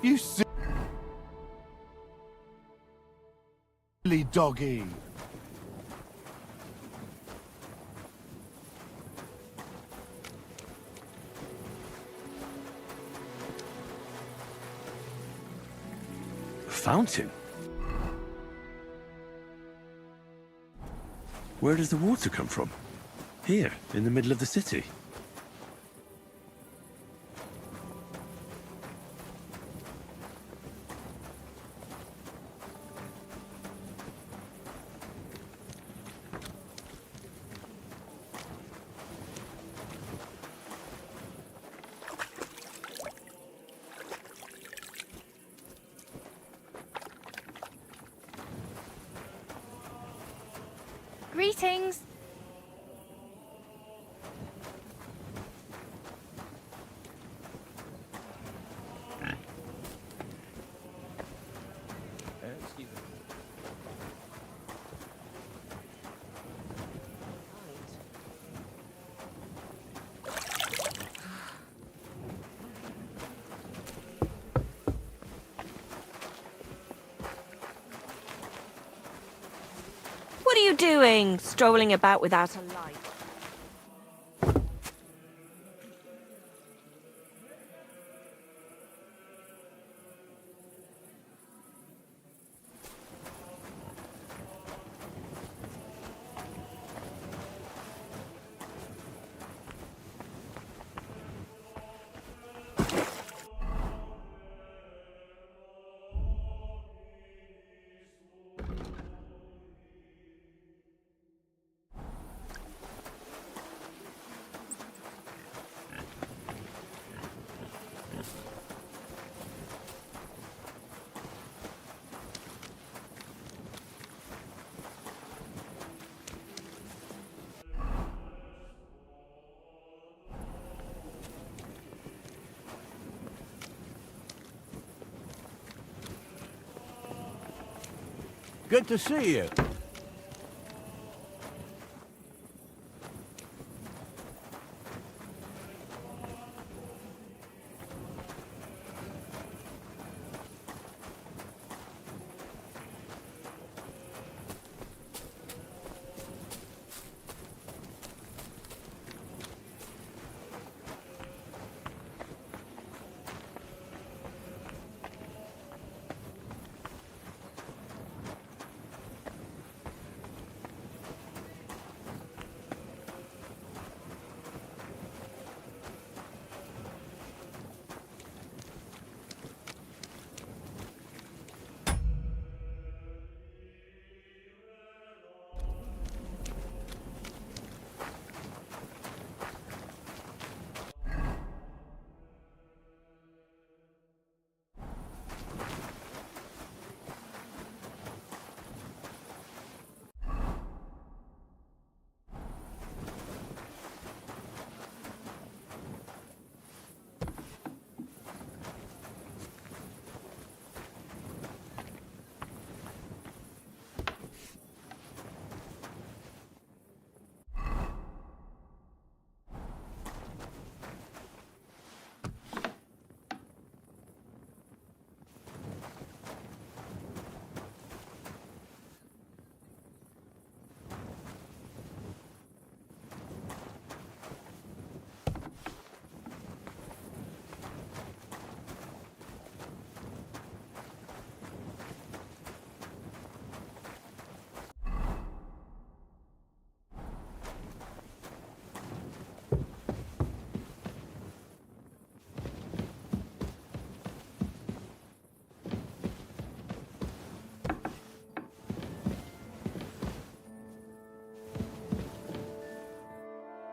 You silly doggy. Fountain? Where does the water come from? Here, in the middle of the city. Greetings. What are you doing, strolling about without a light? Good to see you.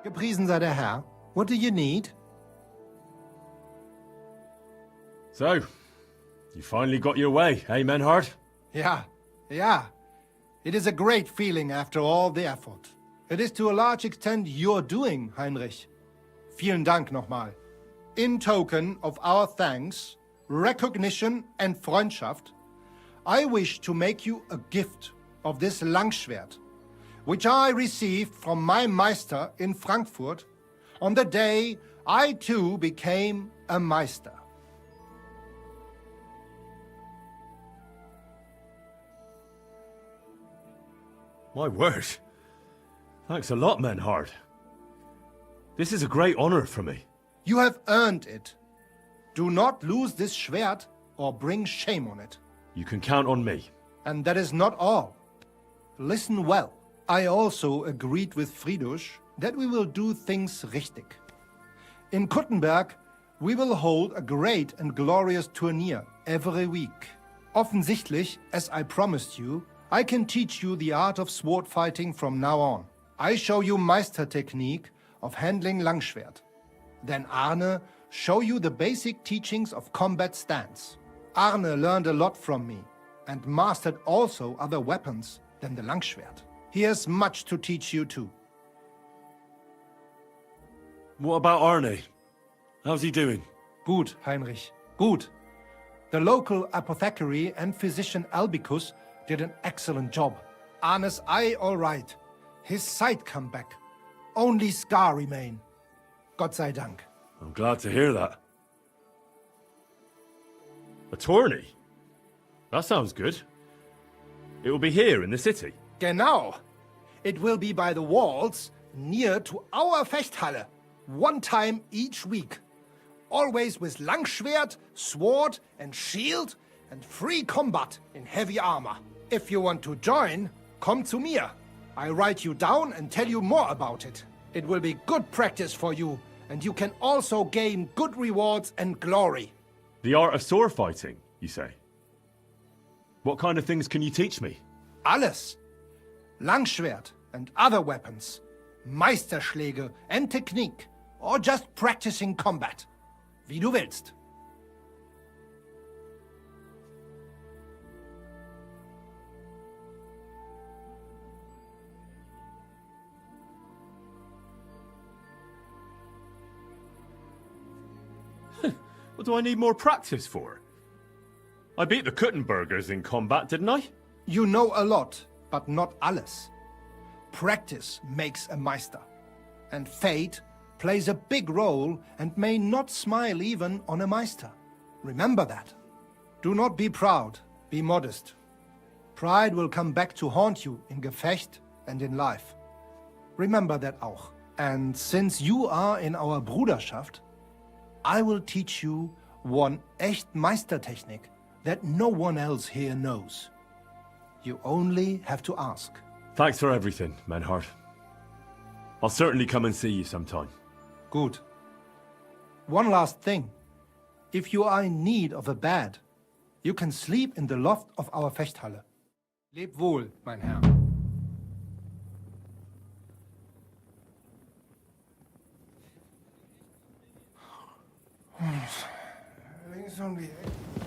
Gepriesen sei der Herr. What do you need? So, you finally got your way, eh, Manhart? Yeah. It is a great feeling after all the effort. It is to a large extent your doing, Heinrich. Vielen Dank nochmal. In token of our thanks, recognition and Freundschaft, I wish to make you a gift of this Langschwert, which I received from my Meister in Frankfurt on the day I too became a Meister. My word. Thanks a lot, Menhard. This is a great honor for me. You have earned it. Do not lose this Schwert or bring shame on it. You can count on me. And that is not all. Listen well. I also agreed with Friedrich that we will do things richtig. In Kuttenberg, we will hold a great and glorious tourney every week. Offensichtlich, as I promised you, I can teach you the art of sword fighting from now on. I show you Meistertechnique of handling Langschwert. Then Arne show you the basic teachings of combat stance. Arne learned a lot from me and mastered also other weapons than the Langschwert. He has much to teach you too. What about Arne? How's he doing? Gut, Heinrich, gut. The local apothecary and physician Albicus did an excellent job. Arne's eye all right. His sight come back. Only scar remain. Gott sei Dank. I'm glad to hear that. A tourney? That sounds good. It will be here in the city. Genau. It will be by the walls, near to our Fechthalle. One time each week. Always with Langschwert, sword and shield, and free combat in heavy armor. If you want to join, come to mir. I write you down and tell you more about it. It will be good practice for you, and you can also gain good rewards and glory. The art of sword fighting, you say? What kind of things can you teach me? Alles. Langschwert and other weapons. Meisterschläge and technique. Or just practicing combat. Wie du willst. What do I need more practice for? I beat the Kuttenbergers in combat, didn't I? You know a lot, but not alles. Practice makes a Meister. And fate plays a big role and may not smile even on a Meister. Remember that. Do not be proud, be modest. Pride will come back to haunt you in Gefecht and in life. Remember that auch. And since you are in our Bruderschaft, I will teach you one echt Meistertechnik that no one else here knows. You only have to ask. Thanks for everything, Menhard. I'll certainly come and see you sometime. Good. One last thing. If you are in need of a bed, you can sleep in the loft of our Fechthalle. Leb wohl, mein Herr. Links um die Ecke.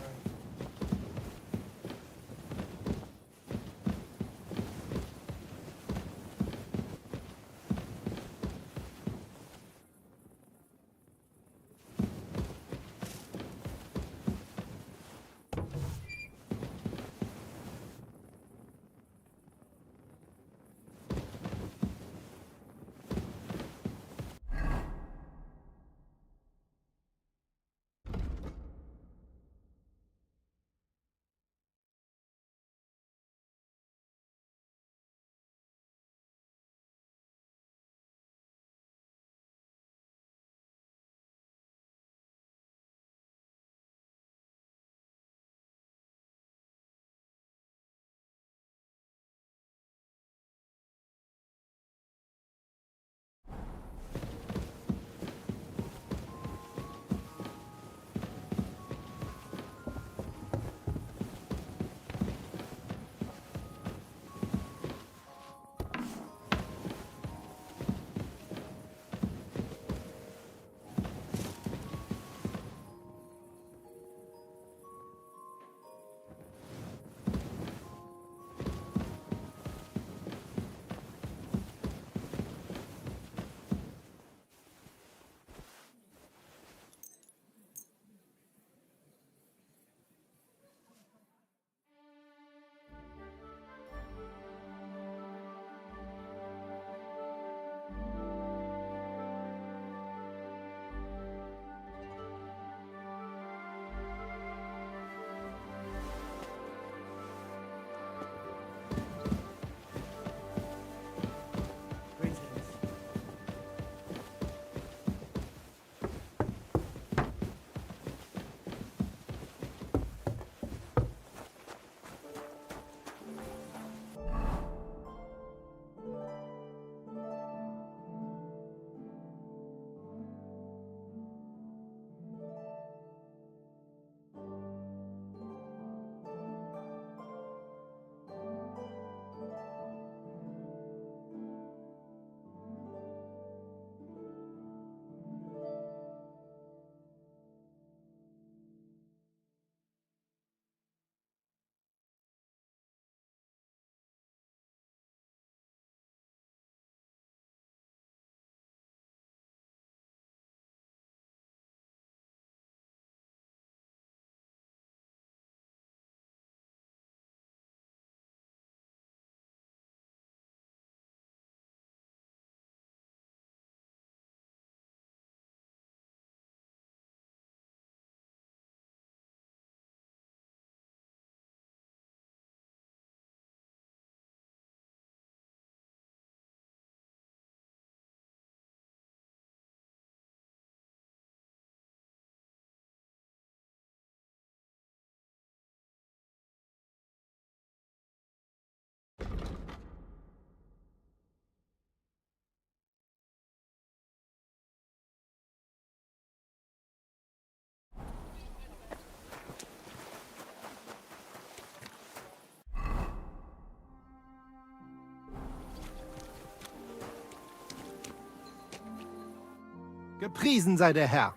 Gepriesen sei der Herr.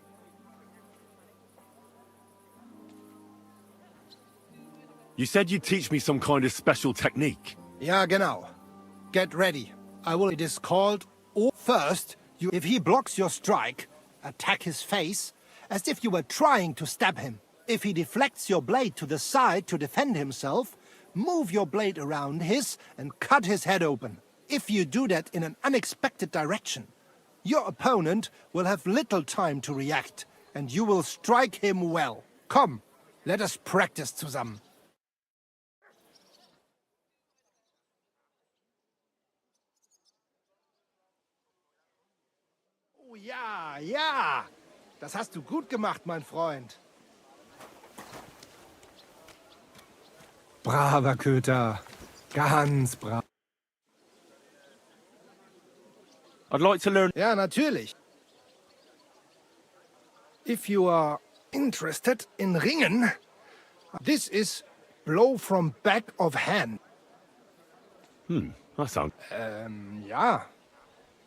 You said you'd teach me some kind of special technique. Ja, genau. Get ready. I will. It is called. First, if he blocks your strike, attack his face as if you were trying to stab him. If he deflects your blade to the side to defend himself, move your blade around his and cut his head open. If you do that in an unexpected direction, your opponent will have little time to react, and you will strike him well. Komm, let us practice zusammen. Oh ja, ja. Das hast du gut gemacht, mein Freund. Braver Köter. Ganz brav. I'd like to learn... Ja, natürlich. If you are interested in ringen, this is blow from back of hand. That sounds... Ja.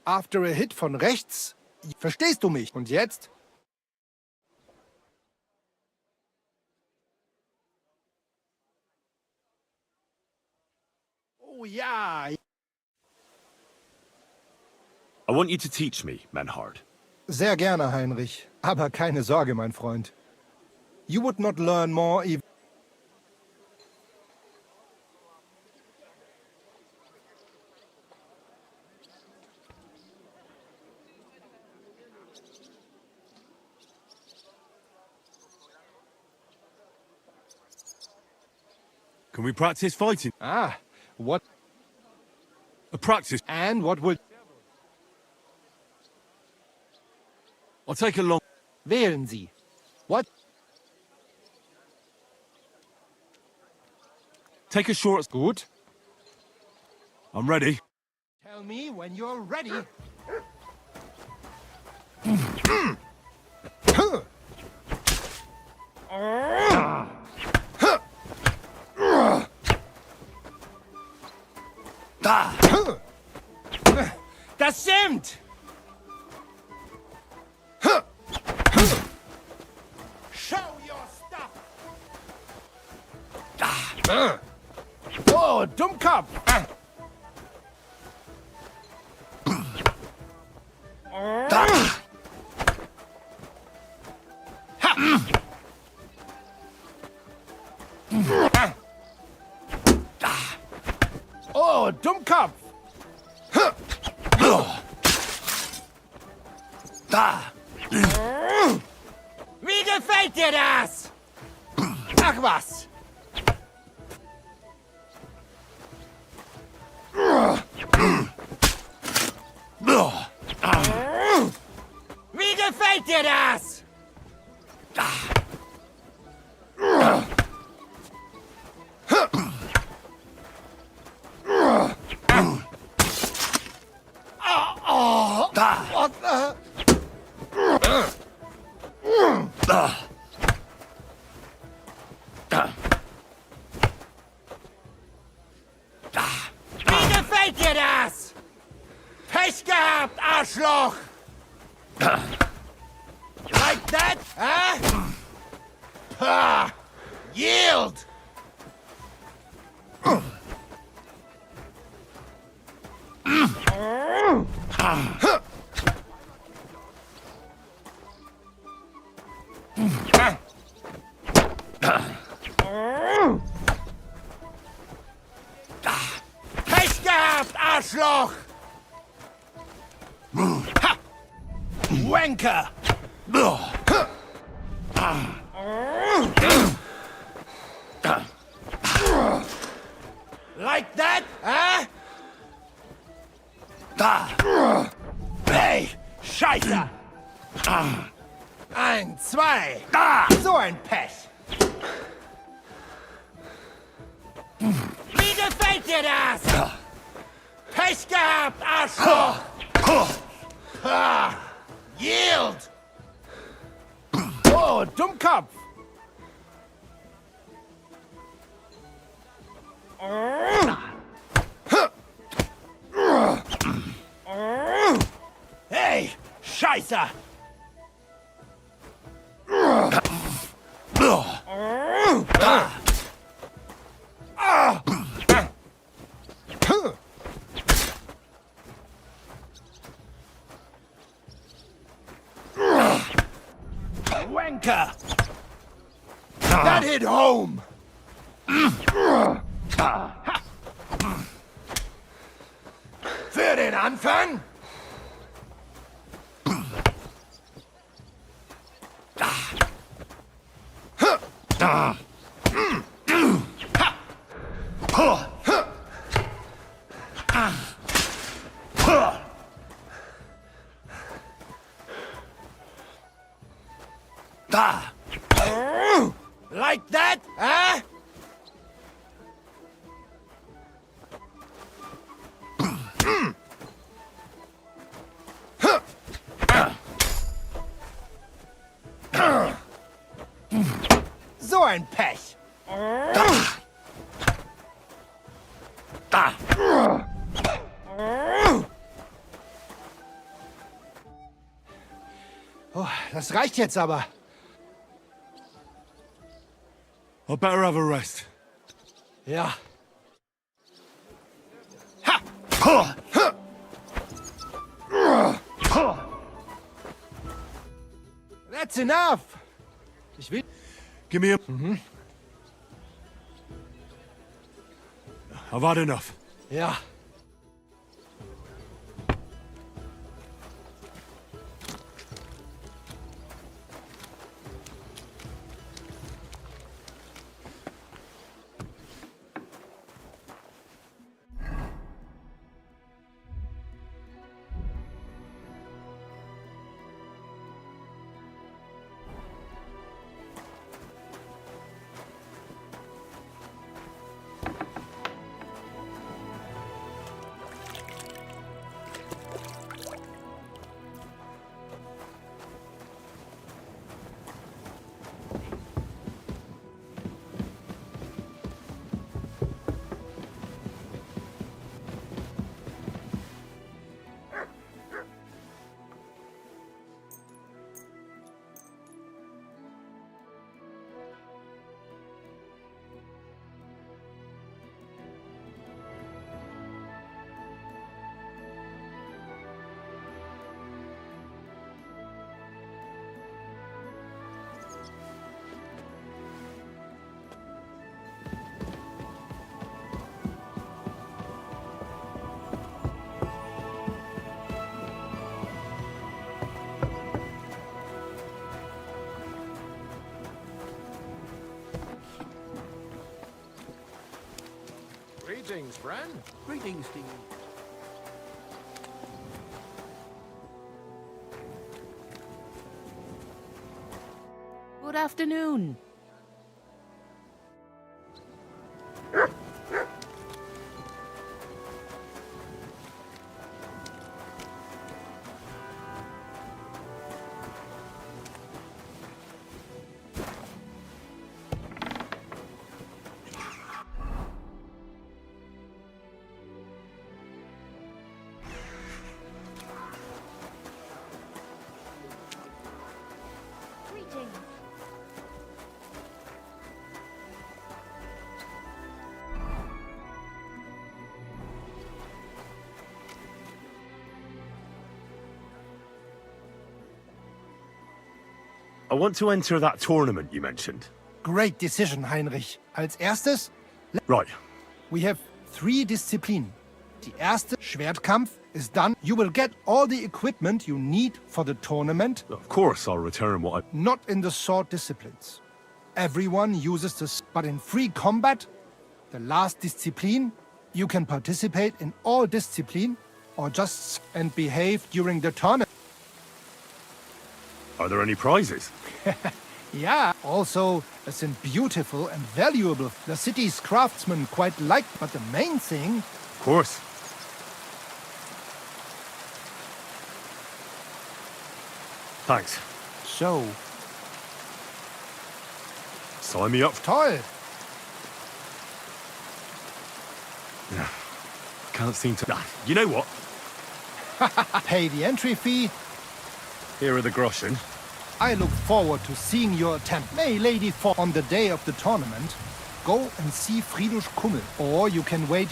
After a hit von rechts. Verstehst du mich? Und jetzt? Oh ja. I want you to teach me, Menhard. Sehr gerne, Heinrich. Aber keine Sorge, mein Freund. You would not learn more if... Can we practice fighting? Ah, what... A practice. And what will... I'll take a long... Wählen Sie. What? Take a short... Gut. I'm ready. Tell me when you're ready. Da! Das stimmt! Show your stuff! Oh, Dummkopf! Oh, Dummkopf! Da! Wie gefällt dir das? Ach was! Wie gefällt dir das? Wie gefällt dir das? Pech gehabt, Arschloch! Like that, huh? Ah, yield! Pech gehabt, Arschloch! Ha! Wanker! Like that, huh? Da! Hey, Scheiße! Ein, zwei! Da! So ein Pech! Wie gefällt dir das? Pech gehabt, Arschloch! Ah, yield! Oh, Dummkopf! Hey, Scheiße! Lecker! That hit home! Für den Anfang? Da! Like that, huh? So ein Pech. Da! Oh, das reicht jetzt aber. I better have a rest. Ja. That's enough. Ich will... Give me a... I've had enough. Ja. Greetings, friend. Greetings to you. Good afternoon. Greetings. I want to enter that tournament you mentioned. Great decision, Heinrich. Als erstes, Right. we have 3 Disziplinen. Die erste, Schwertkampf, is done. You will get all the equipment you need for the tournament, Of course I'll return what I... not in the sword disciplines. Everyone uses this, but in free combat, the last discipline, you can participate in all discipline or just and behave during the tournament. Are there any prizes? Yeah, also, sind beautiful and valuable. The city's craftsmen quite like, but the main thing, Of course. Thanks. so Sign me up. toll. Can't seem to... Ah, you know what? Pay the entry fee. Here are the groschen. I look forward to seeing your attempt. May Lady For on the day of the tournament, go and see Friedrich Kummel, or you can wait.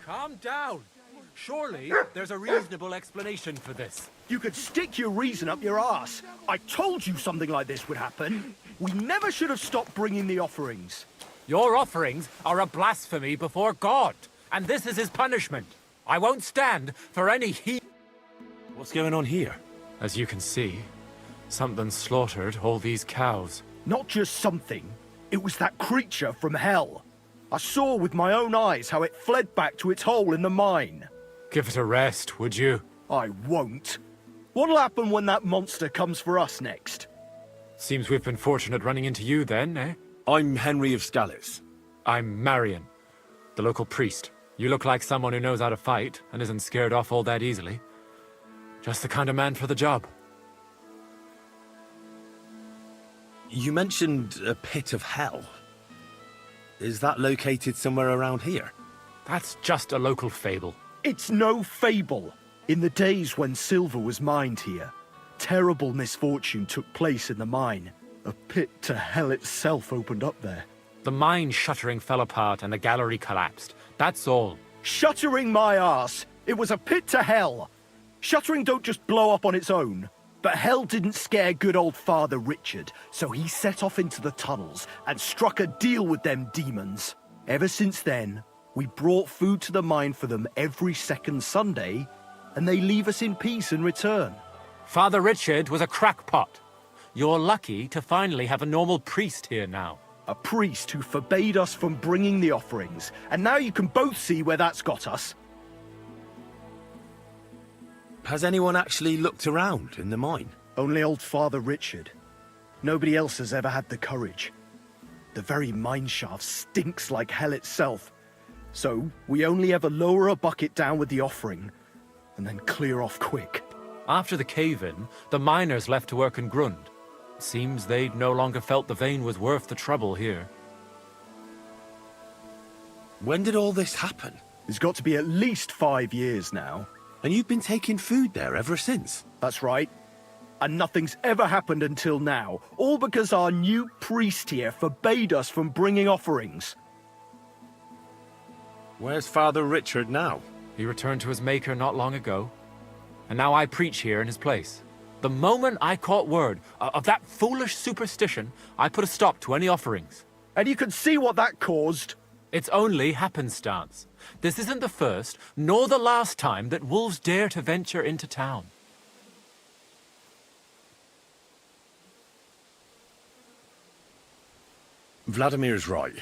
Calm down. Surely there's a reasonable explanation for this. You could stick your reason up your arse. I told you something like this would happen. We never should have stopped bringing the offerings. Your offerings are a blasphemy before God, and this is his punishment. I won't stand for any What's going on here? As you can see, something slaughtered all these cows. Not just something. It was that creature from hell. I saw with my own eyes how it fled back to its hole in the mine. Give it a rest, would you? I won't. What'll happen when that monster comes for us next? Seems we've been fortunate running into you then, eh? I'm Henry of Scalitz. I'm Marion, the local priest. You look like someone who knows how to fight and isn't scared off all that easily. Just the kind of man for the job. You mentioned a pit of hell. Is that located somewhere around here? That's just a local fable. It's no fable. In the days when silver was mined here, terrible misfortune took place in the mine. A pit to hell itself opened up there. The mine shuttering fell apart and the gallery collapsed. That's all. Shuttering my arse! It was a pit to hell! Shuttering don't just blow up on its own. But hell didn't scare good old Father Richard, so he set off into the tunnels and struck a deal with them demons. Ever since then, we brought food to the mine for them every second Sunday, and they leave us in peace in return. Father Richard was a crackpot. You're lucky to finally have a normal priest here now. A priest who forbade us from bringing the offerings, and now you can both see where that's got us. Has anyone actually looked around in the mine? Only old Father Richard. Nobody else has ever had the courage. The very mine shaft stinks like hell itself. So, we only ever lower a bucket down with the offering, and then clear off quick. After the cave-in, the miners left to work in Grund. Seems they'd no longer felt the vein was worth the trouble here. When did all this happen? It's got to be at least 5 years now. And you've been taking food there ever since? That's right. And nothing's ever happened until now, all because our new priest here forbade us from bringing offerings. Where's Father Richard now? He returned to his maker not long ago, and now I preach here in his place. The moment I caught word of that foolish superstition, I put a stop to any offerings. And you can see what that caused. It's only happenstance. This isn't the first, nor the last time that wolves dare to venture into town. Vladimir's right.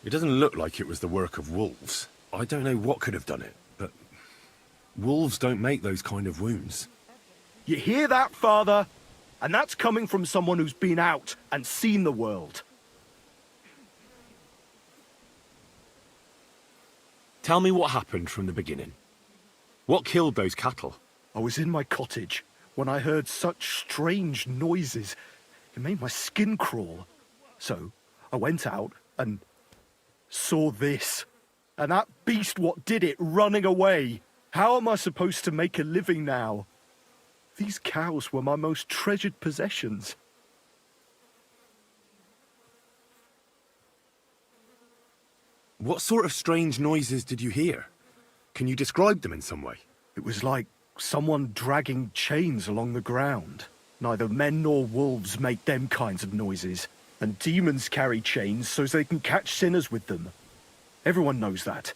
It doesn't look like it was the work of wolves. I don't know what could have done it, but wolves don't make those kind of wounds. You hear that, Father? And that's coming from someone who's been out and seen the world. Tell me what happened from the beginning. What killed those cattle? I was in my cottage when I heard such strange noises. It made my skin crawl. So I went out and saw this. And that beast what did it running away. How am I supposed to make a living now? These cows were my most treasured possessions. What sort of strange noises did you hear? Can you describe them in some way? It was like someone dragging chains along the ground. Neither men nor wolves make them kinds of noises. And demons carry chains so they can catch sinners with them. Everyone knows that.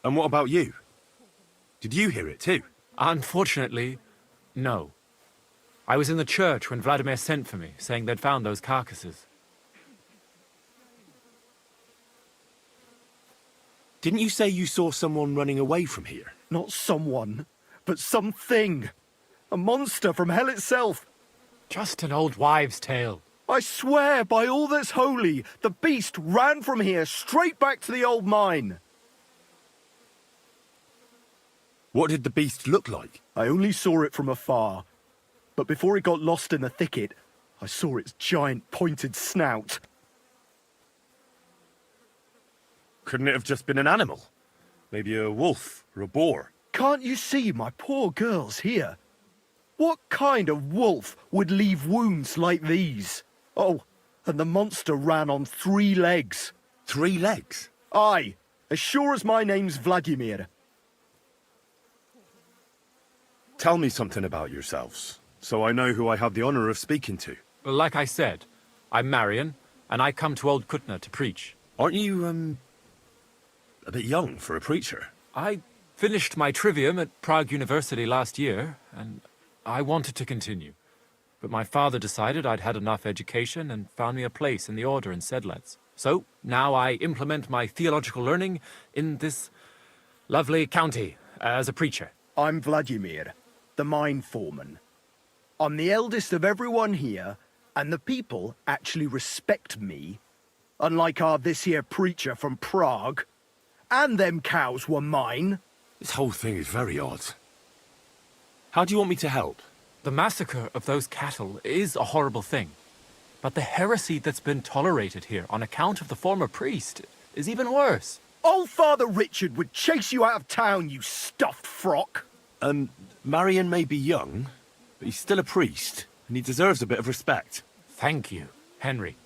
And what about you? Did you hear it too? Unfortunately, no. I was in the church when Vladimir sent for me, saying they'd found those carcasses. Didn't you say you saw someone running away from here? Not someone, but something. A monster from hell itself. Just an old wives' tale. I swear by all that's holy, the beast ran from here straight back to the old mine. What did the beast look like? I only saw it from afar. But before it got lost in the thicket, I saw its giant pointed snout. Couldn't it have just been an animal? Maybe a wolf or a boar? Can't you see my poor girls here? What kind of wolf would leave wounds like these? Oh, and the monster ran on 3 legs. 3 legs? Aye, as sure as my name's Vladimir. Tell me something about yourselves, so I know who I have the honor of speaking to. Like I said, I'm Marion, and I come to Old Kutna to preach. Aren't you, a bit young for a preacher? I finished my trivium at Prague University last year, and I wanted to continue. But my father decided I'd had enough education and found me a place in the order in Sedlets. So now I implement my theological learning in this lovely county as a preacher. I'm Vladimir, the mine foreman. I'm the eldest of everyone here, and the people actually respect me, unlike our this here preacher from Prague. And them cows were mine. This whole thing is very odd. How do you want me to help? The massacre of those cattle is a horrible thing. But the heresy that's been tolerated here on account of the former priest is even worse. Old Father Richard would chase you out of town, you stuffed frock. Marion may be young, but he's still a priest, and he deserves a bit of respect. Thank you, Henry.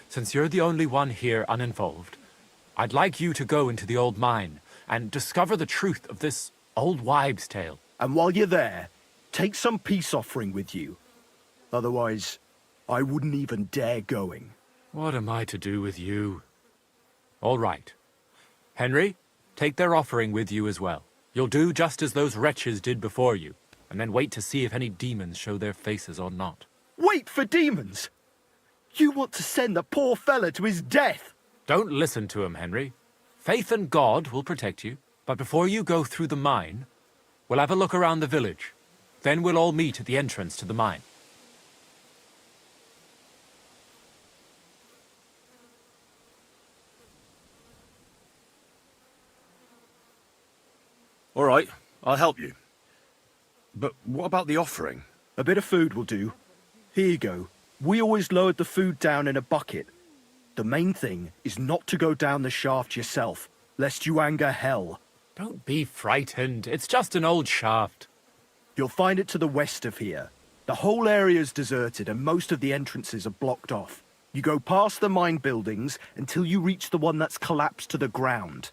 Since you're the only one here uninvolved, I'd like you to go into the old mine and discover the truth of this old wives' tale. And while you're there, take some peace offering with you. Otherwise, I wouldn't even dare going. What am I to do with you? All right. Henry, take their offering with you as well. You'll do just as those wretches did before you, and then wait to see if any demons show their faces or not. Wait for demons? You want to send the poor fella to his death? Don't listen to him, Henry. Faith in God will protect you, but before you go through the mine, we'll have a look around the village. Then we'll all meet at the entrance to the mine. All right, I'll help you. But what about the offering? A bit of food will do. Here you go. We always lowered the food down in a bucket. The main thing is not to go down the shaft yourself, lest you anger hell. Don't be frightened. It's just an old shaft. You'll find it to the west of here. The whole area's deserted and most of the entrances are blocked off. You go past the mine buildings until you reach the one that's collapsed to the ground.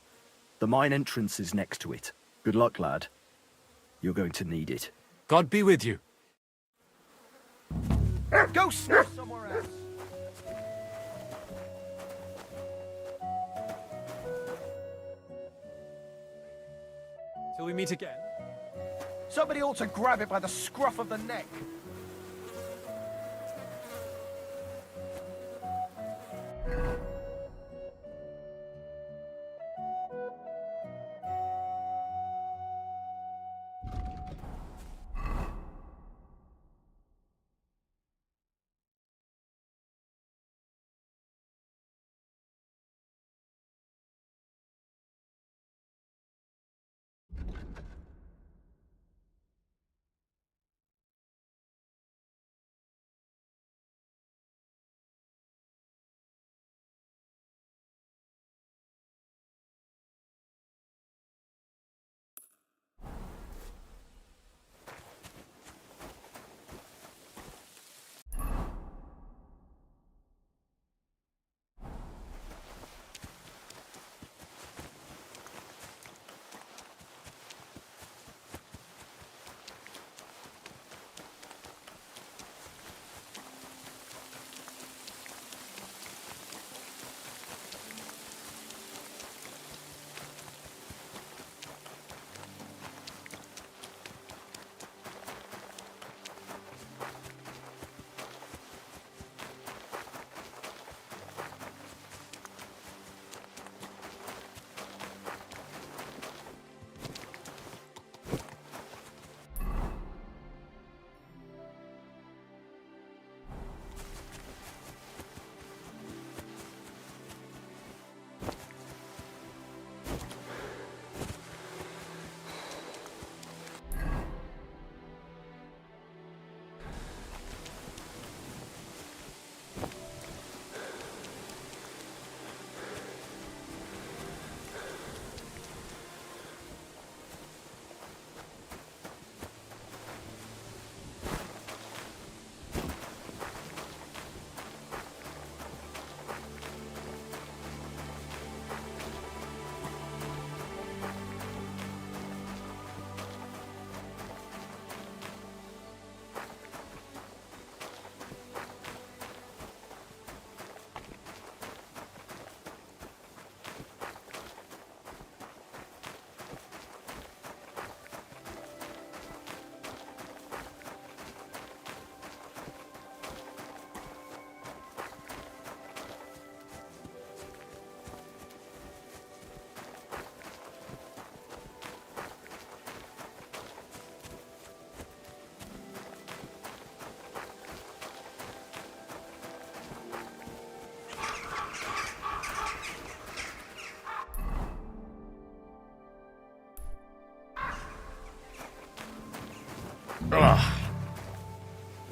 The mine entrance is next to it. Good luck, lad. You're going to need it. God be with you. Go sniff somewhere else! Till we meet again. Somebody ought to grab it by the scruff of the neck.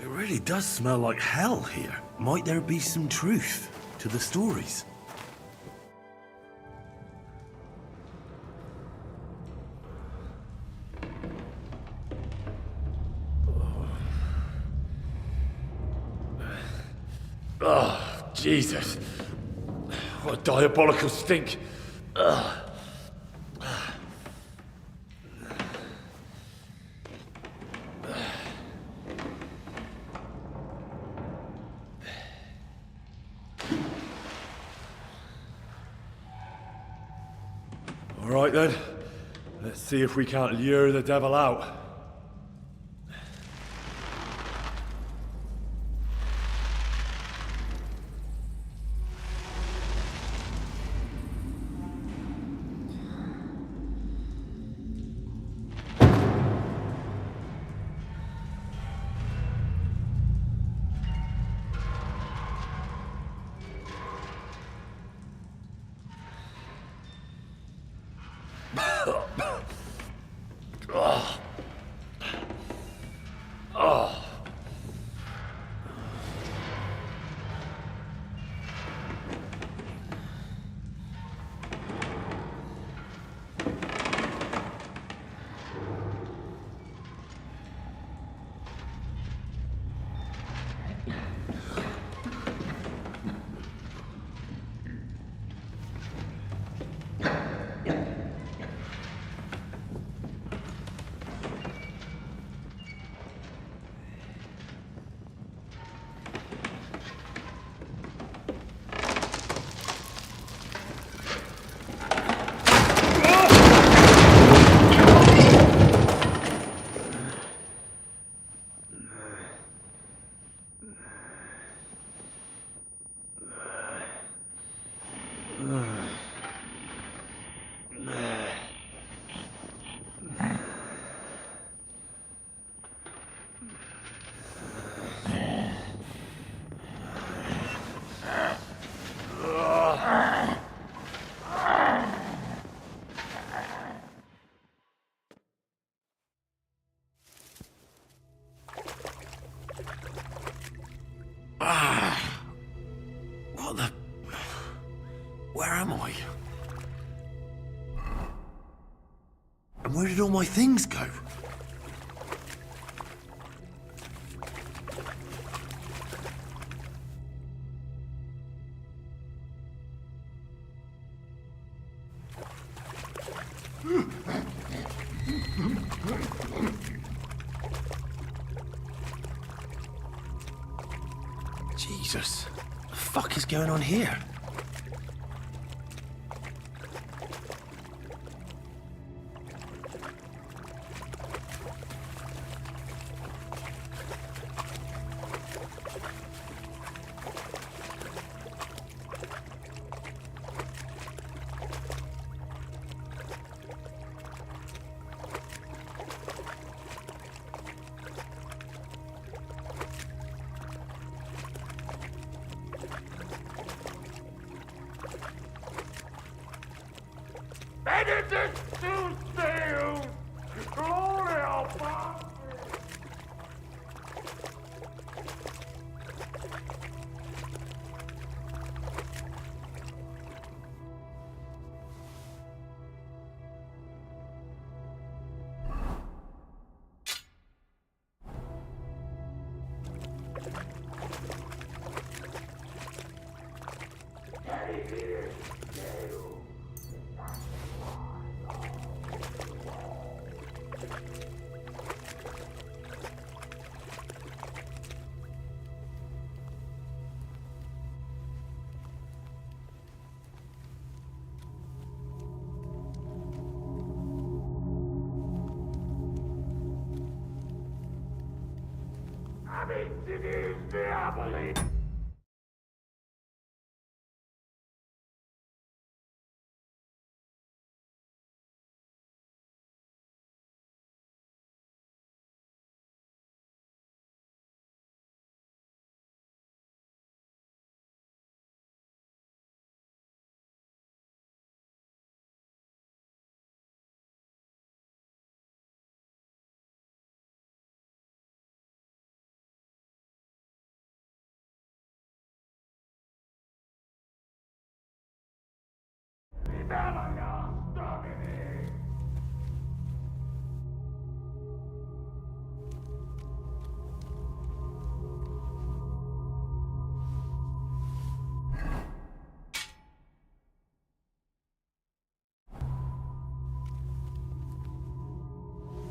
It really does smell like hell here. Might there be some truth to the stories? Oh, Jesus. What a diabolical stink. Ugh. All right then. Let's see if we can't lure the devil out. What the... Where am I? And where did all my things go? Jesus, what the fuck is going on here? Benedict Deus! Gloria Patri! Amici diaboli!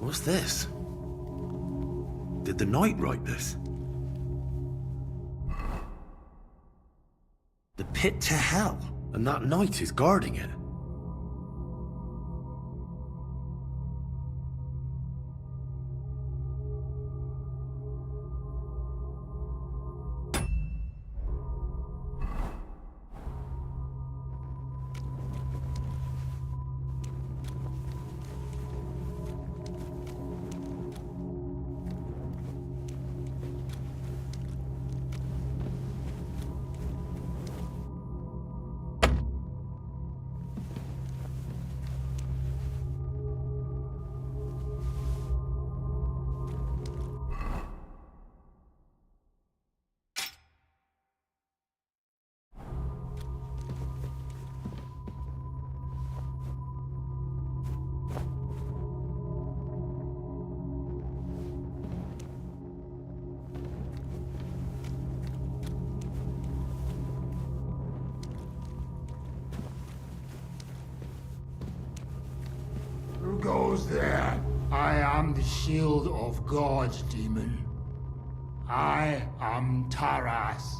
What's this? Did the knight write this? The pit to hell, and that knight is guarding it. Who goes there? I am the shield of gods, demon. I am Taras.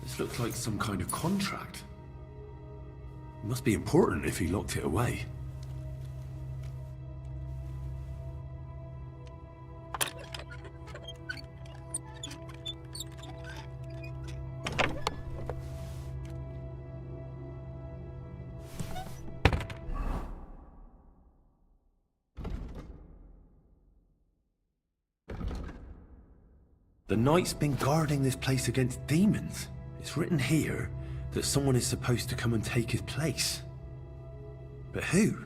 This looks like some kind of contract. It must be important if he locked it away. The knight's been guarding this place against demons. It's written here that someone is supposed to come and take his place. But who?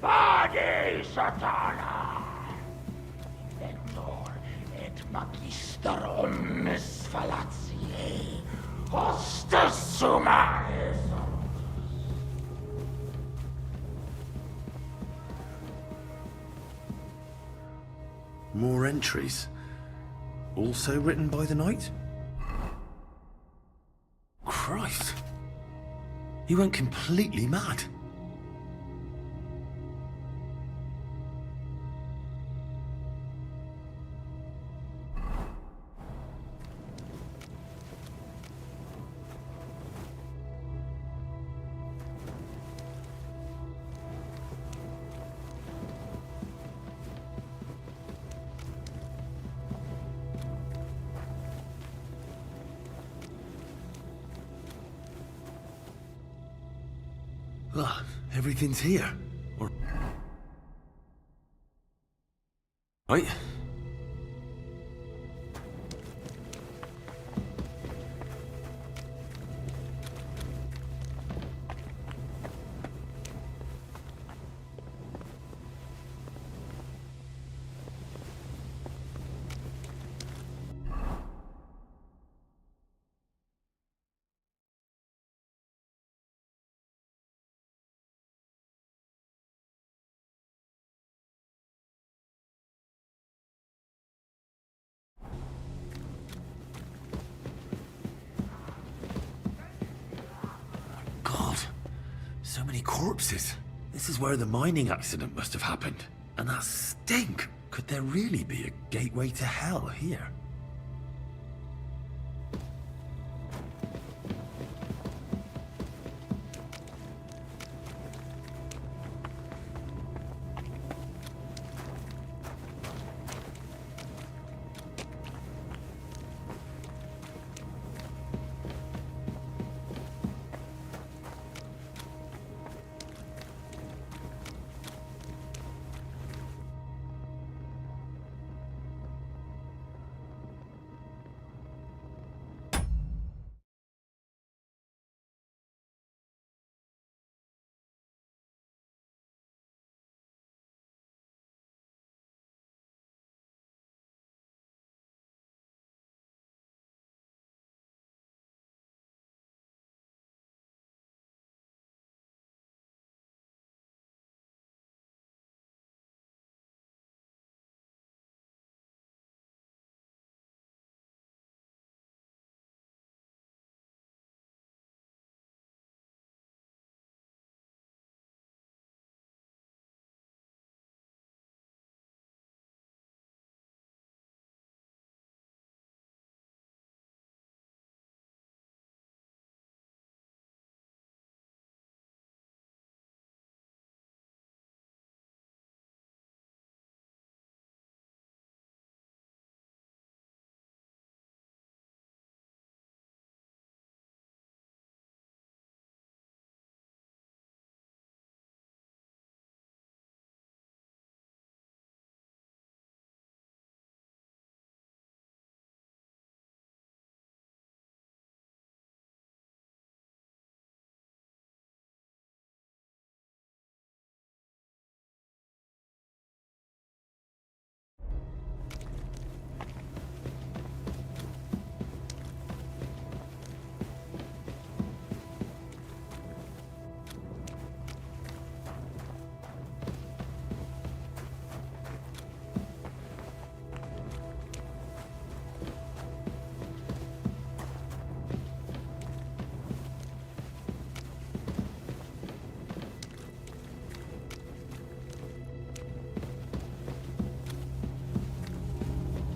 Vade, Satana! Inventor et magisterum misfalatiae, hostes sumae. More entries. Also written by the knight? Christ. He went completely mad. Look, everything's here. Or... Right? So many corpses. This is where the mining accident must have happened. And that stink! Could there really be a gateway to hell here?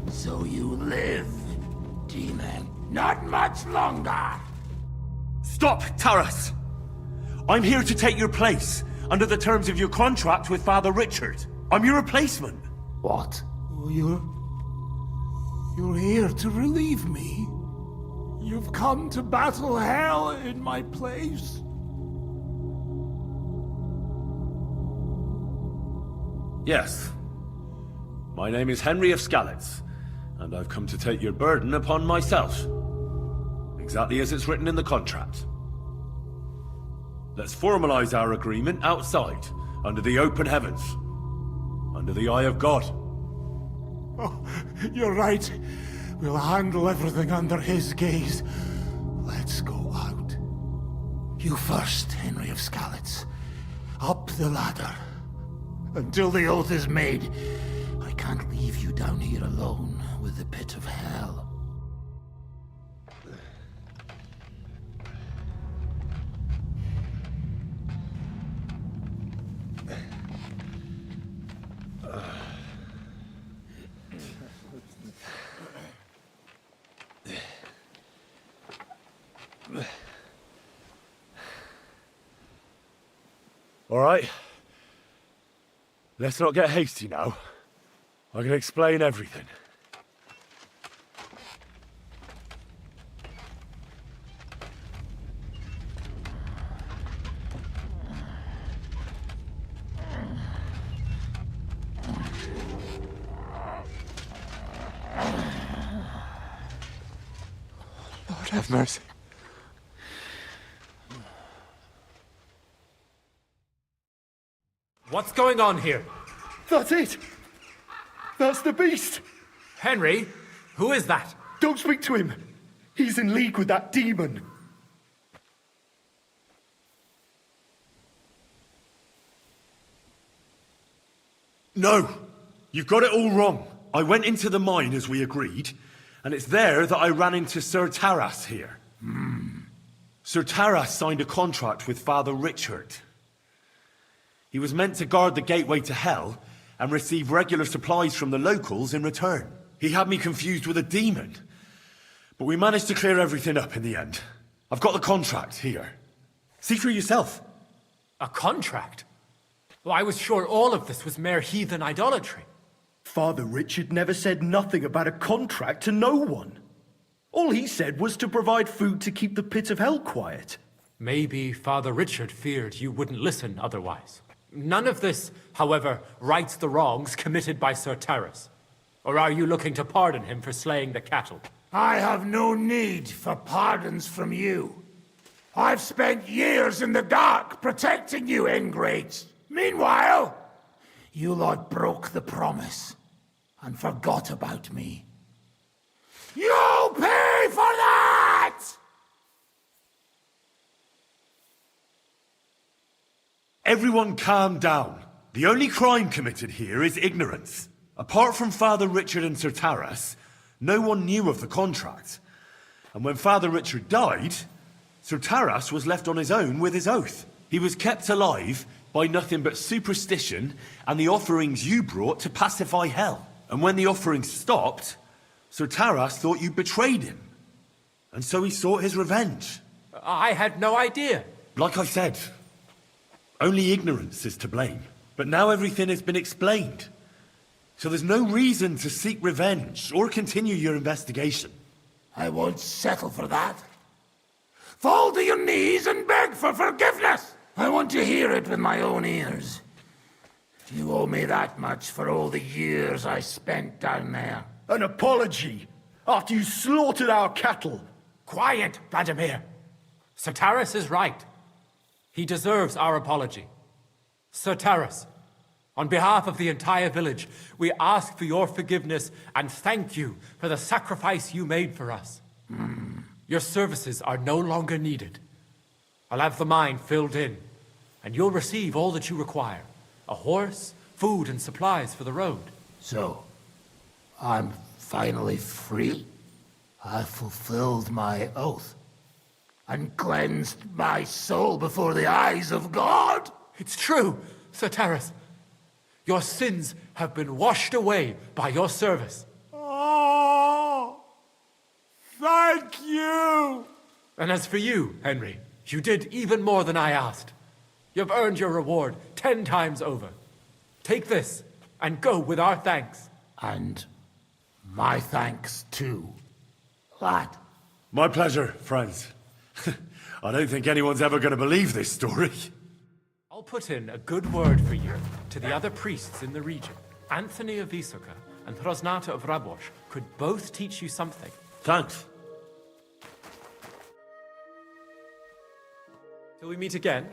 So you live, demon. Not much longer. Stop, Taras! I'm here to take your place, under the terms of your contract with Father Richard. I'm your replacement. What? You're here to relieve me? You've come to battle hell in my place? Yes. My name is Henry of Skalitz, and I've come to take your burden upon myself. Exactly as it's written in the contract. Let's formalize our agreement outside, under the open heavens. Under the eye of God. Oh, you're right. We'll handle everything under his gaze. Let's go out. You first, Henry of Skalitz. Up the ladder. Until the oath is made, I can't leave you down here alone with the pit of hell. All right. Let's not get hasty now. I can explain everything. Lord have mercy. What's going on here? That's it! That's the beast! Henry, who is that? Don't speak to him! He's in league with that demon! No! You've got it all wrong. I went into the mine as we agreed, and it's there that I ran into Sir Taras here. Sir Taras signed a contract with Father Richard. He was meant to guard the gateway to hell and receive regular supplies from the locals in return. He had me confused with a demon, but we managed to clear everything up in the end. I've got the contract here. See for yourself. A contract? Well, I was sure all of this was mere heathen idolatry. Father Richard never said nothing about a contract to no one. All he said was to provide food to keep the pit of hell quiet. Maybe Father Richard feared you wouldn't listen otherwise. None of this, however, rights the wrongs committed by Sir Taras. Or are you looking to pardon him for slaying the cattle? I have no need for pardons from you. I've spent years in the dark protecting you, ingrates. Meanwhile, you lot broke the promise and forgot about me. You'll pay for that! Everyone calm down. The only crime committed here is ignorance. Apart from Father Richard and Sir Taras, no one knew of the contract. And when Father Richard died, Sir Taras was left on his own with his oath. He was kept alive by nothing but superstition and the offerings you brought to pacify hell. And when the offerings stopped, Sir Taras thought you betrayed him. And so he sought his revenge. I had no idea. Like I said, only ignorance is to blame. But now everything has been explained. So there's no reason to seek revenge or continue your investigation. I won't settle for that. Fall to your knees and beg for forgiveness! I want to hear it with my own ears. You owe me that much for all the years I spent down there. An apology? After you slaughtered our cattle? Quiet, Vladimir. Sir Taras is right. He deserves our apology. Sir Taras, on behalf of the entire village, we ask for your forgiveness and thank you for the sacrifice you made for us. Your services are no longer needed. I'll have the mine filled in, and you'll receive all that you require. A horse, food, and supplies for the road. So, I'm finally free? I fulfilled my oath and cleansed my soul before the eyes of God? It's true, Sir Taras. Your sins have been washed away by your service. Oh, thank you! And as for you, Henry, you did even more than I asked. You've earned your reward 10 times over. Take this and go with our thanks. And my thanks too, lad. My pleasure, friends. I don't think anyone's ever going to believe this story. I'll put in a good word for you to the other priests in the region. Anthony of Vysoka and Hrosnata of Rabosh could both teach you something. Thanks. Till we meet again.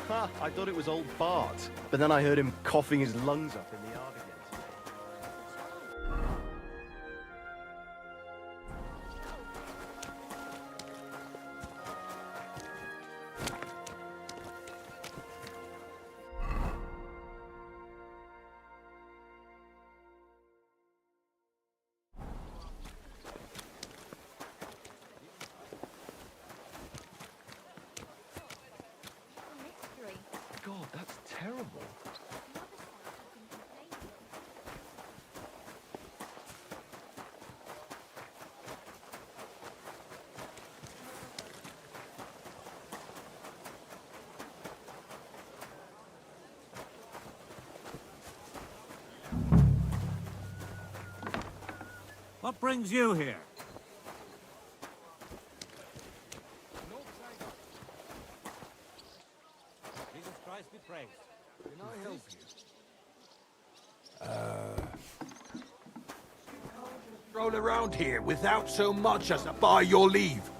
Ha, I thought it was old Bart, but then I heard him coughing his lungs up in the yard again today. God, that's terrible. What brings you here? Jesus Christ be praised. Can I help you? Stroll around here without so much as a by your leave.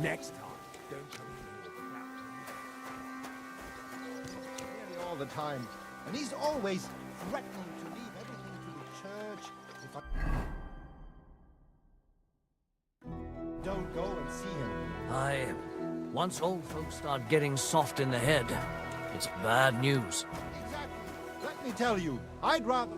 Next time, don't come Nearly all the time. And he's always threatening to leave everything to the church if I don't go and see him. Once old folks start getting soft in the head, it's bad news. Exactly. Let me tell you, I'd rather...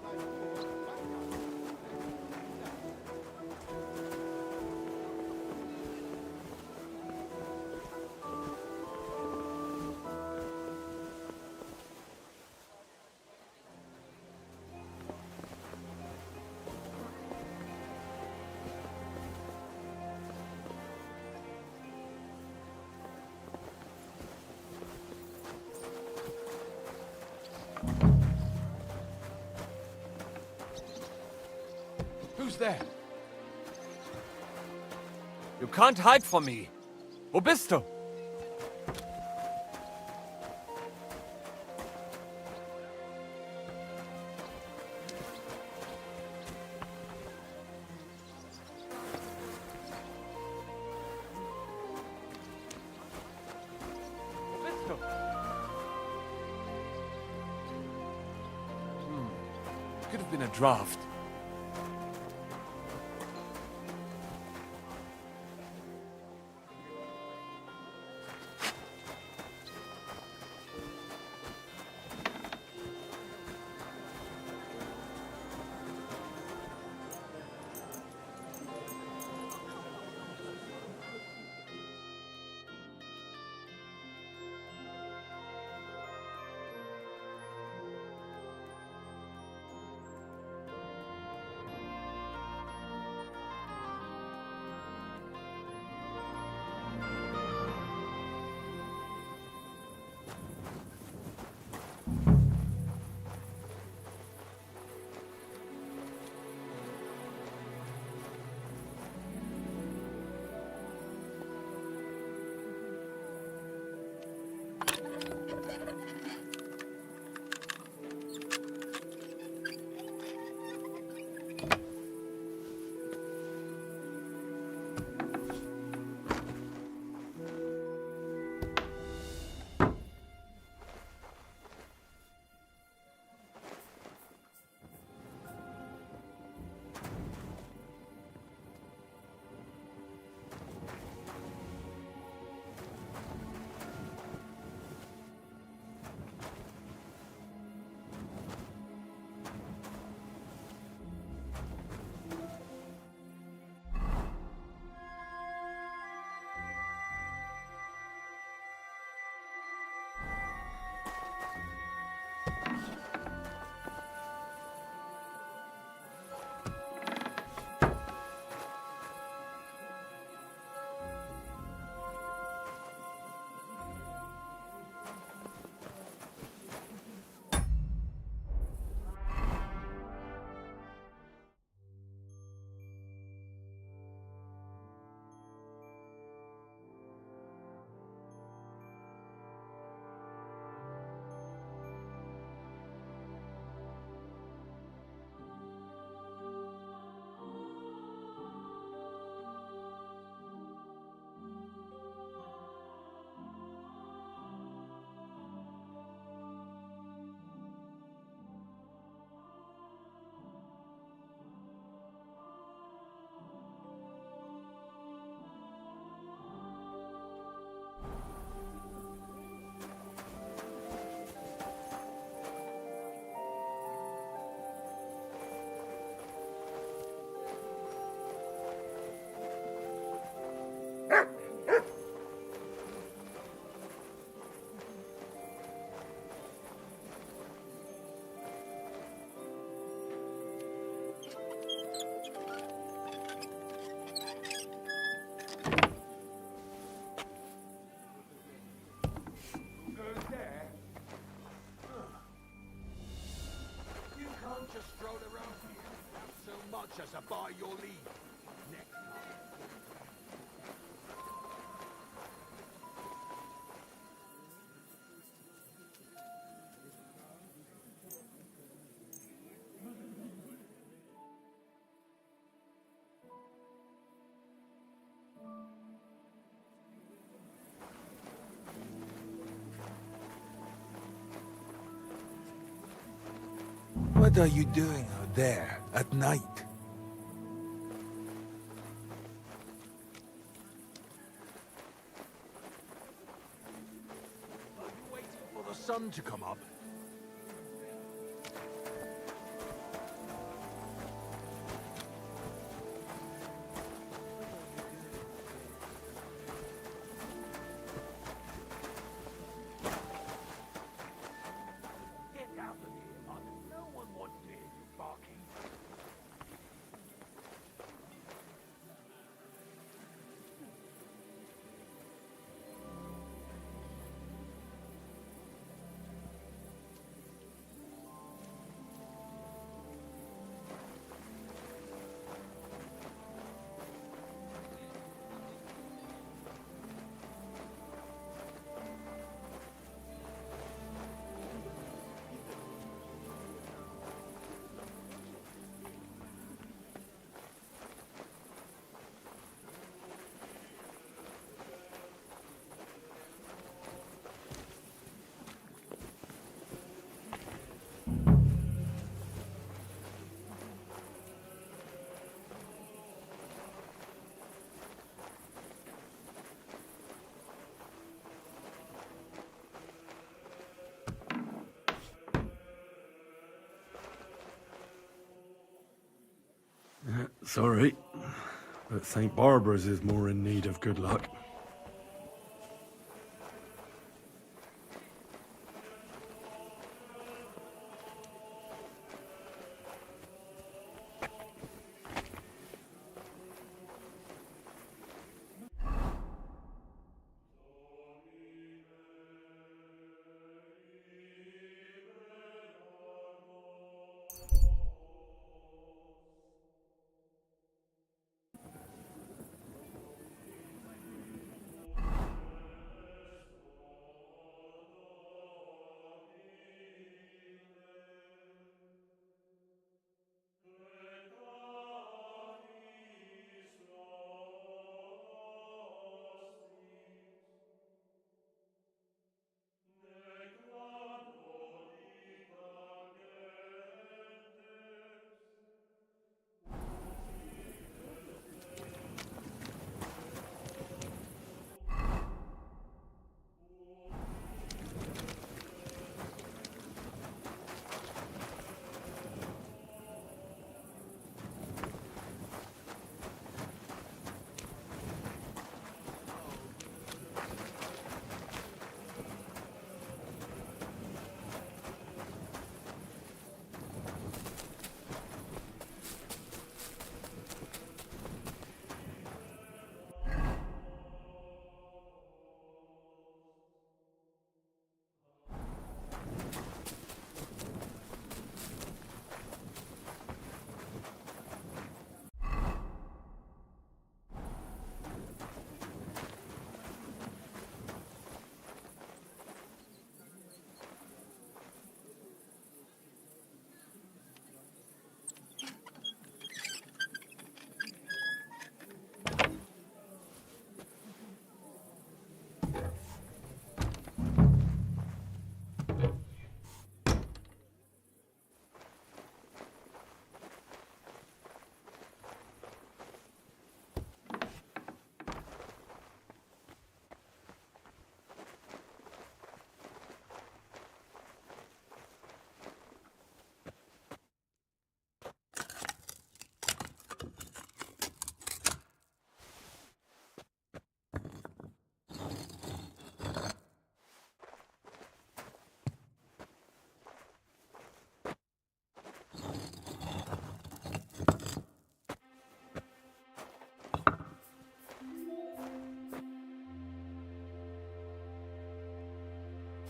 Who's there? You can't hide from me. Wo bist du? Wo bist du? Could have been a draft. much as to buy your leave. Next time. What are you doing out there at night? Are you waiting for the sun to come up? Get out of here, man. No one wants to hear you barking. Sorry, but St. Barbara's is more in need of good luck.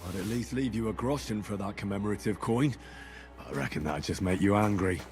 I'd at least leave you a groschen for that commemorative coin. I reckon that'd just make you angry.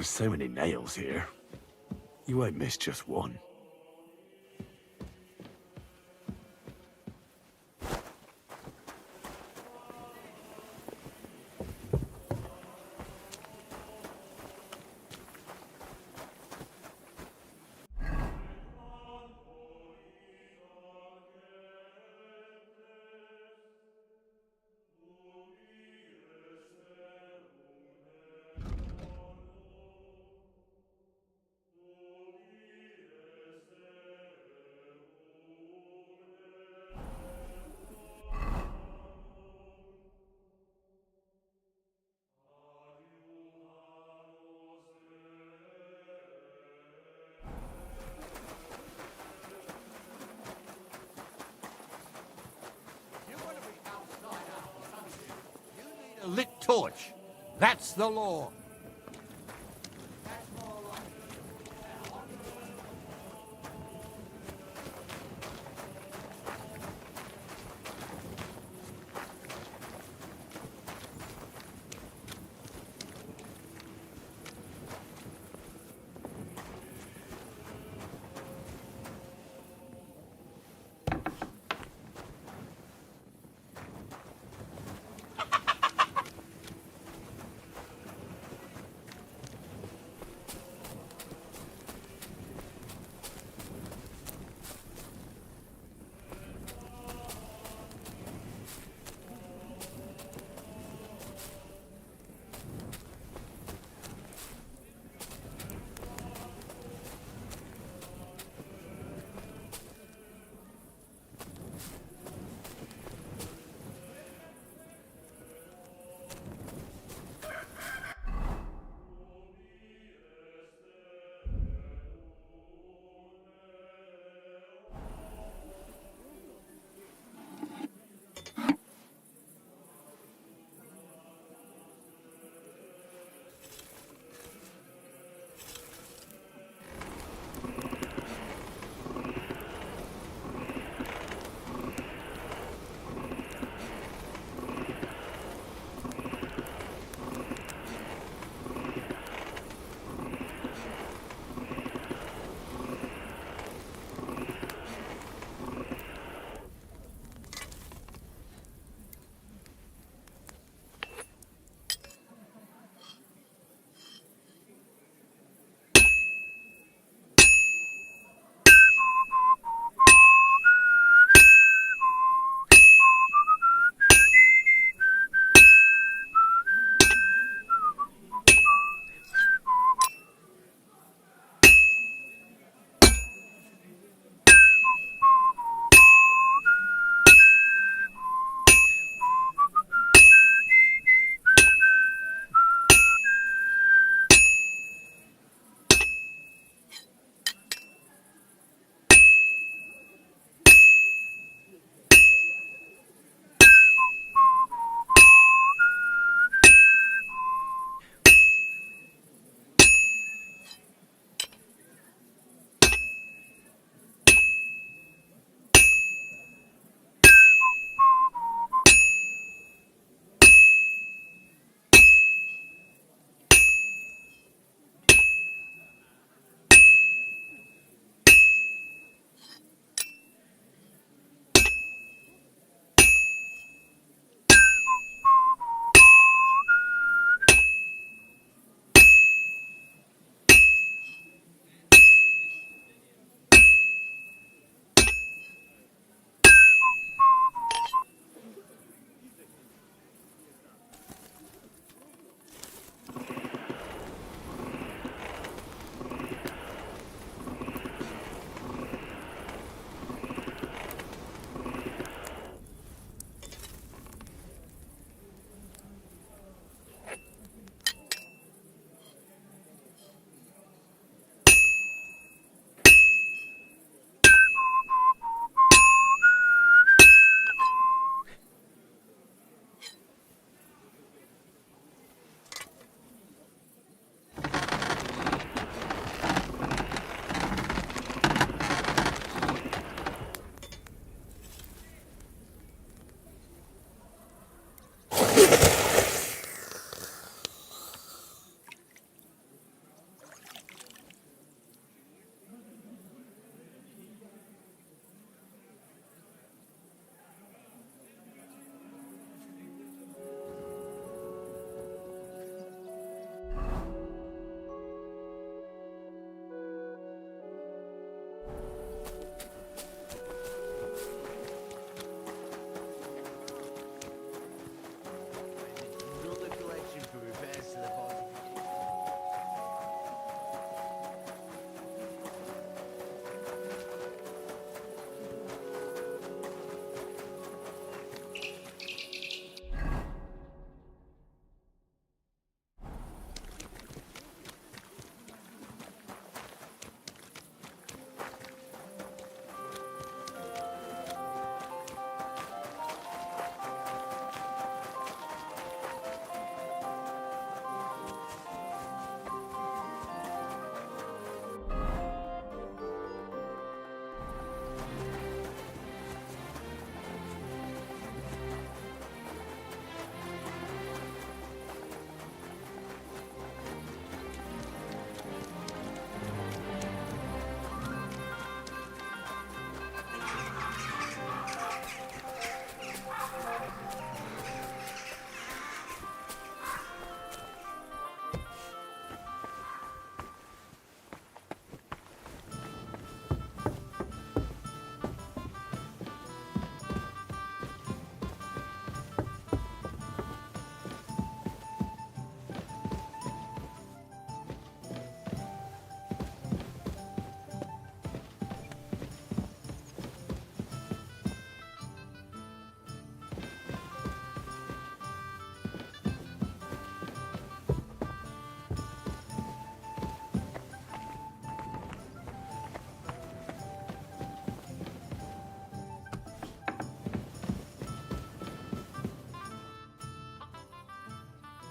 There's so many nails here. You won't miss just one. A lit torch. That's the law.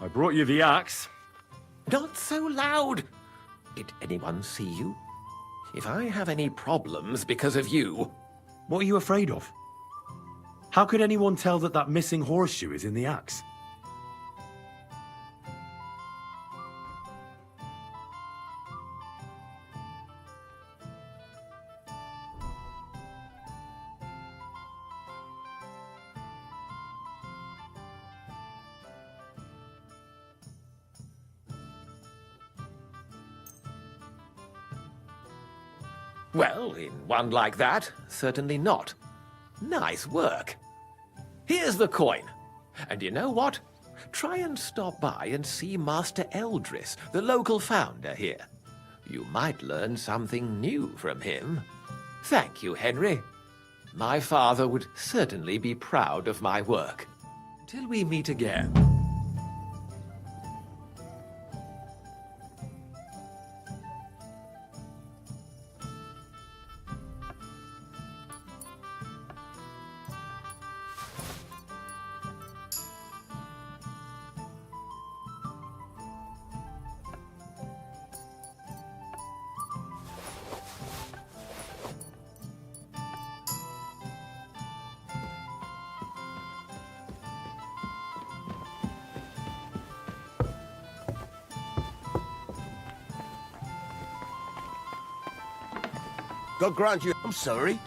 I brought you the axe. Not so loud! Did anyone see you? If I have any problems because of you... What are you afraid of? How could anyone tell that that missing horseshoe is in the axe? Well, in one like that, certainly not. Nice work. Here's the coin. And you know what? Try and stop by and see Master Eldris, the local founder here. You might learn something new from him. Thank you, Henry. My father would certainly be proud of my work. Till we meet again. God grant you... I'm sorry.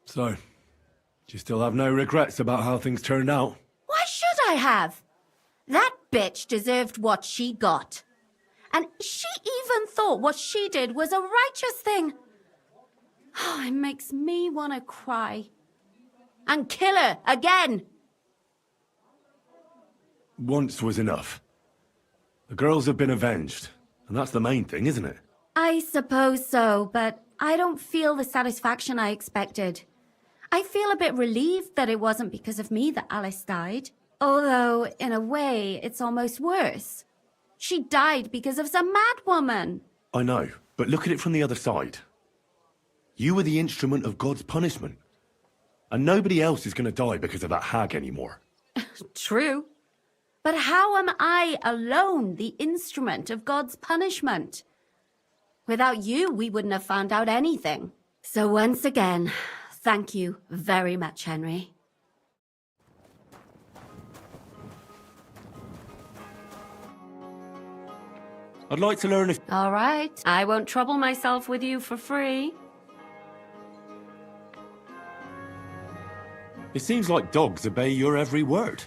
So, do you still have no regrets about how things turned out? Why should I have? That bitch deserved what she got. And she even thought what she did was a righteous thing. Oh, it makes me want to cry. And kill her again. Once was enough. The girls have been avenged, and that's the main thing, isn't it? I suppose so, but I don't feel the satisfaction I expected. I feel a bit relieved that it wasn't because of me that Alice died. Although, in a way, it's almost worse. She died because of some mad woman. I know, but look at it from the other side. You were the instrument of God's punishment. And nobody else is going to die because of that hag anymore. True. But how am I alone the instrument of God's punishment? Without you, we wouldn't have found out anything. So once again, thank you very much, Henry. I'd like to learn if... All right, I won't trouble myself with you for free. It seems like dogs obey your every word.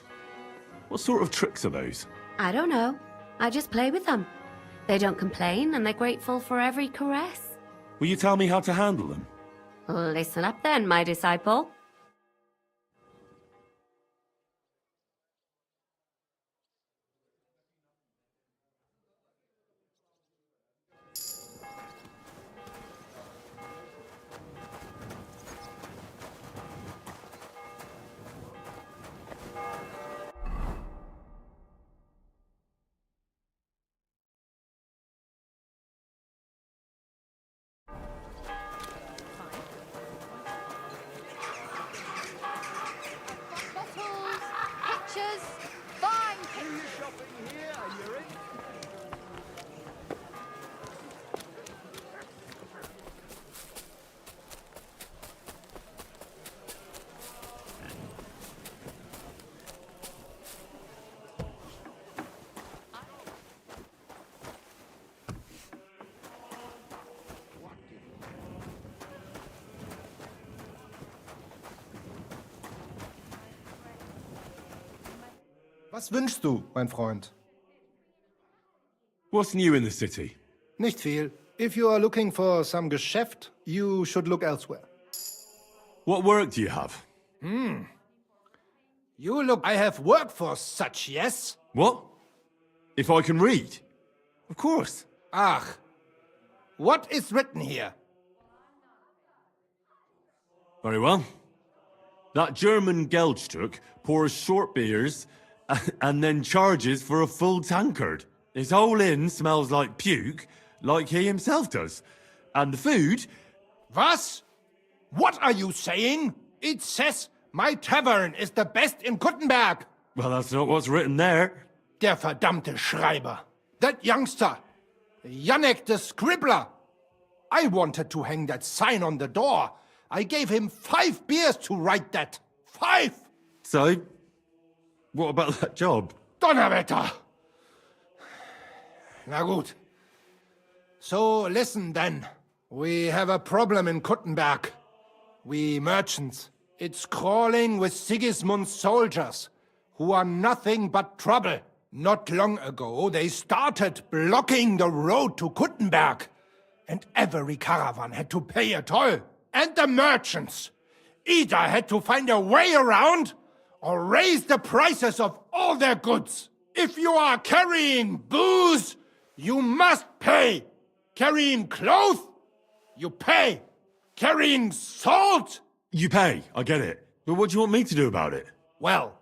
What sort of tricks are those? I don't know. I just play with them. They don't complain, and they're grateful for every caress. Will you tell me how to handle them? Listen up then, my disciple. Was wünschst du, mein Freund? What's new in the city? Nicht viel. If you are looking for some Geschäft, you should look elsewhere. What work do you have? You look... I have work for such, yes? What? If I can read? Of course. Ach. What is written here? Very well. That German Geldstück pours short beers and then charges for a full tankard. His whole inn smells like puke, like he himself does. And the food... Was? What are you saying? It says my tavern is the best in Kuttenberg. Well, that's not what's written there. Der verdammte Schreiber. That youngster. Janek the scribbler. I wanted to hang that sign on the door. I gave him 5 beers to write that. 5! So, what about that job? Donnerwetter! Na gut. So, listen then. We have a problem in Kuttenberg. We merchants. It's crawling with Sigismund's soldiers, who are nothing but trouble. Not long ago, they started blocking the road to Kuttenberg, and every caravan had to pay a toll. And the merchants either had to find a way around or raise the prices of all their goods. If you are carrying booze, you must pay. Carrying clothes, you pay. Carrying salt, You pay, I get it. But what do you want me to do about it? well,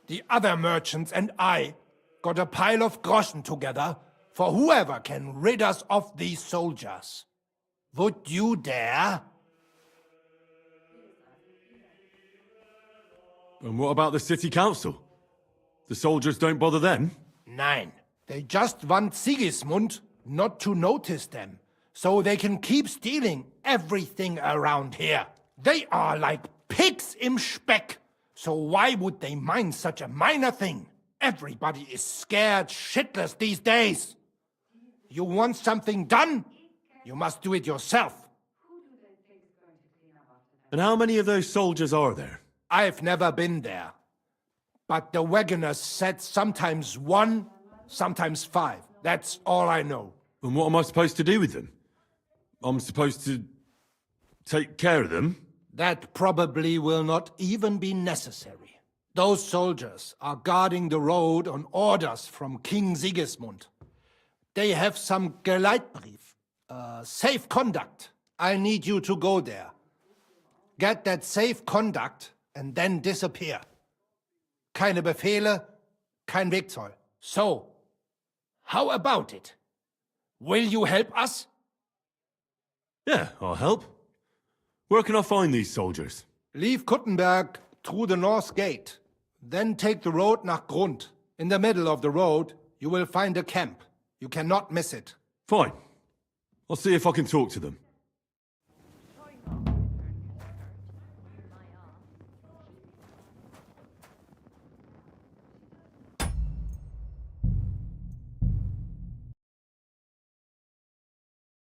the other merchants and I got a pile of groschen together for whoever can rid us of these soldiers. Would you dare? And what about the city council? The soldiers don't bother them? Nein. They just want Sigismund not to notice them, so they can keep stealing everything around here. They are like pigs im Speck, so why would they mind such a minor thing? Everybody is scared shitless these days. You want something done? You must do it yourself. And how many of those soldiers are there? I've never been there. But the wagoners said sometimes 1, sometimes 5. That's all I know. And what am I supposed to do with them? I'm supposed to take care of them? That probably will not even be necessary. Those soldiers are guarding the road on orders from King Sigismund. They have some Geleitbrief, safe conduct. I need you to go there. Get that safe conduct and then disappear. Keine Befehle, kein Wegzoll. So, how about it? Will you help us? Yeah, I'll help. Where can I find these soldiers? Leave Kuttenberg through the north gate. Then take the road nach Grund. In the middle of the road, you will find a camp. You cannot miss it. Fine. I'll see if I can talk to them.